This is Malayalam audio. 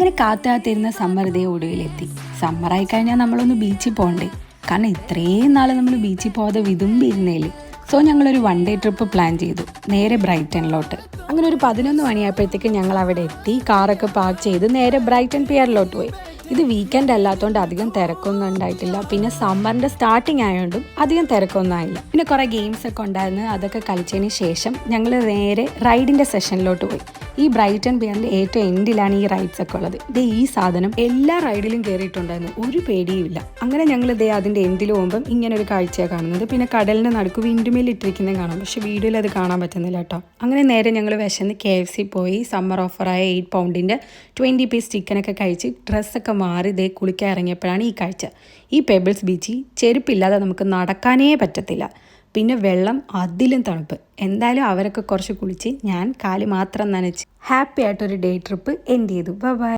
അങ്ങനെ കാത്തിരുന്ന സമ്മർ ഇതേ ഒടുവിലെത്തി. സമ്മറായി കഴിഞ്ഞാൽ നമ്മളൊന്ന് ബീച്ചിൽ പോകണ്ടേ, കാരണം ഇത്രയും നാൾ നമ്മൾ ബീച്ചിൽ പോകാതെ വിതുമ്പിരുന്നേല്. സോ ഞങ്ങളൊരു 1 ഡേ ട്രിപ്പ് പ്ലാൻ ചെയ്തു, നേരെ ബ്രൈറ്റണിലോട്ട്. അങ്ങനെ ഒരു 11 മണിയായപ്പോഴത്തേക്ക് ഞങ്ങൾ അവിടെ എത്തി. കാറൊക്കെ പാർക്ക് ചെയ്ത് നേരെ ബ്രൈറ്റൺ പിയറിലോട്ട് പോയി. ഇത് വീക്കെൻഡ് അല്ലാത്തതുകൊണ്ട് അധികം തിരക്കൊന്നും ഉണ്ടായിട്ടില്ല. പിന്നെ സമ്മറിൻ്റെ സ്റ്റാർട്ടിങ് ആയതുകൊണ്ടും അധികം തിരക്കൊന്നും ആയില്ല. പിന്നെ കുറേ ഗെയിംസ് ഒക്കെ ഉണ്ടായിരുന്നു. അതൊക്കെ കളിച്ചതിന് ശേഷം ഞങ്ങൾ നേരെ റൈഡിൻ്റെ സെഷനിലോട്ട് പോയി. ഈ ബ്രൈറ്റൺ പിയറിൻ്റെ ഏറ്റവും എൻഡിലാണ് ഈ റൈഡ്സ് ഒക്കെ ഉള്ളത്. ഇതേ ഈ സാധനം എല്ലാ റൈഡിലും കയറിയിട്ടുണ്ടായിരുന്നു, ഒരു പേടിയും ഇല്ല. അങ്ങനെ ഞങ്ങൾ ഇതേ അതിൻ്റെ എൻഡിൽ പോകുമ്പം ഇങ്ങനെ ഒരു കാഴ്ചയാണ് കാണുന്നത്. പിന്നെ കടലിന് നടുക്ക് വിൻഡ്മിൽ ഇട്ടിരിക്കുന്നത് കാണാം, പക്ഷെ വീഡിയോയിൽ അത് കാണാൻ പറ്റുന്നില്ല കേട്ടോ. അങ്ങനെ നേരെ ഞങ്ങൾ വിശന്ന് KFC പോയി സമ്മർ ഓഫറായ 8 പൗണ്ടിൻ്റെ 20 പീസ് ചിക്കനൊക്കെ കഴിച്ച് ഡ്രസ്സൊക്കെ മാറി ഇതേ കുളിക്കാൻ ഇറങ്ങിയപ്പോഴാണ് ഈ കാഴ്ച. ഈ പെബിൾസ് ബീച്ചിൽ ചെരുപ്പില്ലാതെ നമുക്ക് നടക്കാനേ പറ്റത്തില്ല. പിന്നെ വെള്ളം അതിലും തണുപ്പ്. എന്തായാലും അവരൊക്കെ കുറച്ച് കുളിച്ച് ഞാൻ കാല് മാത്രം നനച്ച് ഹാപ്പി ആയിട്ടൊരു ഡേ ട്രിപ്പ് എൻഡ് ചെയ്തു. ബൈ.